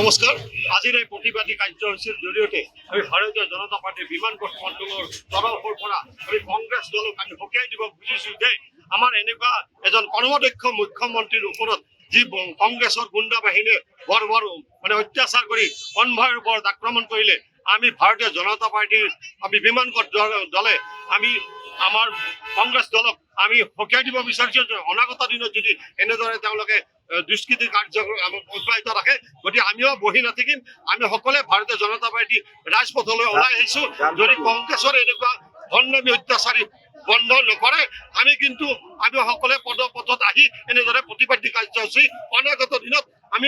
নমস্কাৰ আজিৰ এই প্ৰতিবাদী কাৰ্যসূচীৰ জৰিয়তে আমি ভাৰতীয় জনতা পাৰ্টীৰ বিমান মণ্ডলৰ তৰফৰ পৰা আমি কংগ্ৰেছ দলক আমি সকীয়াই দিব খুজিছোঁ যে আমাৰ এনেকুৱা এজন কৰ্মদক্ষ মুখ্যমন্ত্ৰীৰ ওপৰত যি কংগ্ৰেছৰ গুণ্ডা বাহিনীয়ে বৰ মানে অত্যাচাৰ কৰি কনভয়ৰ ওপৰত আক্ৰমণ কৰিলে আমি ভাৰতীয় জনতা পাৰ্টীৰ আমি বিমান দলে আমি আমাৰ কংগ্ৰেছ দলক আমি সকীয়াই দিব বিচাৰিছোঁ যে অনাগত দিনত যদি এনেদৰে তেওঁলোকে দুষ্কৃতি কাৰ্যক্ৰম অব্যাহত ৰাখে গতিকে আমিও বহি নাথাকিম আমি সকলোৱে ভাৰতীয় জনতা পাৰ্টী ৰাজপথলৈ ওলাই আহিছোঁ যদি কংগ্ৰেছৰ এনেকুৱা ধৰ্মী অত্যাচাৰী বন্ধ নকৰে আমি কিন্তু আমি সকলোৱে পদপথত আহি এনেদৰে প্ৰতিবাদী কাৰ্যসূচী অনাগত দিনত আমি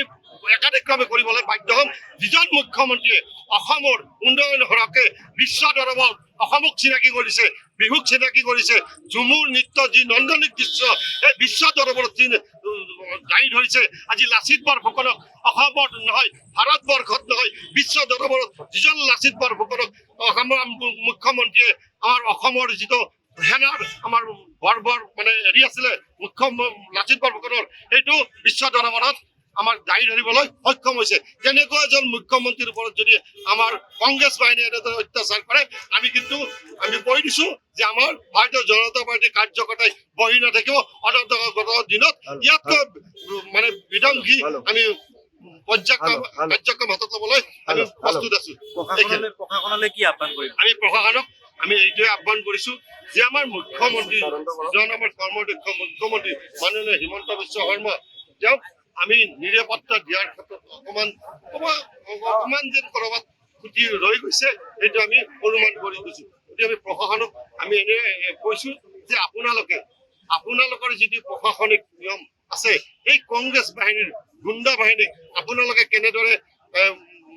একাধিক্ৰমে কৰিবলৈ বাধ্য হ'ম যিজন মুখ্যমন্ত্ৰীয়ে অসমৰ উন্নয়ন হৰকে বিশ্ব দৰবাৰত অসমক চিনাকি কৰিছে বিহুক চিনাকি কৰিছে ঝুমুৰ নৃত্য যি নন্দনিক দৃশ্য এই বিশ্ব দৰবাৰত দাঙি ধৰিছে আজি লাচিত বৰফুকনক অসমত নহয় ভাৰতবৰ্ষত নহয় বিশ্ব দৰবাৰত যিজন লাচিত বৰফুকনক অসমৰ মুখ্যমন্ত্ৰীয়ে আমাৰ অসমৰ যিটো সেনাৰ আমাৰ বৰ মানে হেৰি আছিলে মুখ্য লাচিত বৰফুকনৰ সেইটো বিশ্ব দৰবাৰত আমাৰ দাঙি ধৰিবলৈ সক্ষম হৈছে তেনেকুৱা এজন মুখ্যমন্ত্ৰীৰ ওপৰত যদি আমাৰ কংগ্ৰেছ বাহিনীয়ে এনেদৰে অত্যাচাৰ কৰে আমি কিন্তু আমি কৈ দিছোঁ যে আমাৰ ভাৰতীয় জনতা পাৰ্টীৰ কাৰ্যকৰ্তাই বহি নাথাকিব অনাগত দিনত ইয়াতকৈ মানে বিধ্বংসী আমি কাৰ্যক্ৰম হাতত ল'বলৈ আমি প্ৰস্তুত আছোঁ প্ৰশাসনলৈ কি আহ্বান কৰিম আমি প্ৰশাসনক আমি এইটোৱে আহ্বান কৰিছোঁ যে আমাৰ মুখ্যমন্ত্ৰী জন আমাৰ কৰ্মদক্ষ মুখ্যমন্ত্ৰী মাননীয় হিমন্ত বিশ্ব শৰ্মা তেওঁক আমি নিৰাপত্তা দিয়াৰ ক্ষেত্ৰত অকণমান যেন ক'ৰবাত খুটি ৰৈ গৈছে সেইটো আমি অনুমান কৰি গৈছোঁ গতিকে আমি প্ৰশাসনক আমি এনে কৈছোঁ যে আপোনালোকৰ যিটো প্ৰশাসনিক নিয়ম আছে এই কংগ্ৰেছ বাহিনীৰ গুণ্ডা বাহিনীক আপোনালোকে কেনেদৰে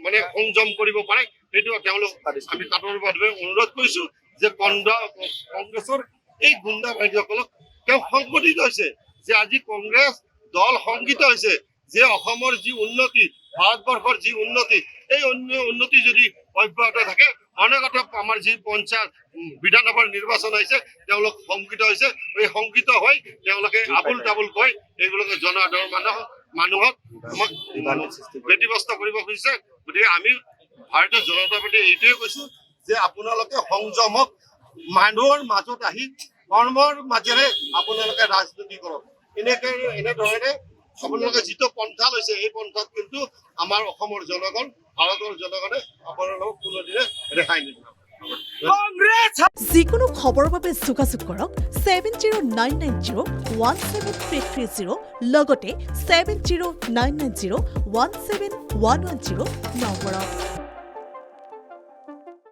মানে সংযম কৰিব পাৰে সেইটো তেওঁলোক আমি কাটৰভাৱে অনুৰোধ কৰিছোঁ যে কংগ্ৰেছৰ এই গুণ্ডা বাহিনীসকলক তেওঁ সংগঠিত হৈছে যে আজি কংগ্ৰেছ দল সংগঠিত হৈছে যে অসমৰ যি উন্নতি ভাৰতবৰ্ষৰ যি উন্নতি এই উন্নতি যদি অব্যাহত থাকে অনাগত আমাৰ যি পঞ্চায়ত বিধানসভাৰ নিৰ্বাচন আহিছে তেওঁলোক সংগঠিত হৈছে এই সংগঠিত হৈ তেওঁলোকে আবুল তাবুল কৈ এইবিলাকে জনাধাৰ মানুহক আমাক ব্যতিব্যস্ত কৰিব খুজিছে গতিকে আমি ভাৰতীয় জনতা পাৰ্টীয়ে এইটোৱে কৈছোঁ যে আপোনালোকে সংযমক মানুহৰ মাজত আহি কৰ্মৰ মাজেৰে আপোনালোকে ৰাজনীতি কৰক এনেধৰণে আপোনালোকে যিটো পন্থা লৈছে এই পন্থাত কিন্তু আমাৰ অসমৰ জনগণ ভাৰতৰ জনগণে আপোনালোকক কোনোদিনে ৰেহাই নিদিব যিকোনো খবৰৰ বাবে যোগাযোগ কৰক 7099017330 লগতে 7099017110 নম্বৰত।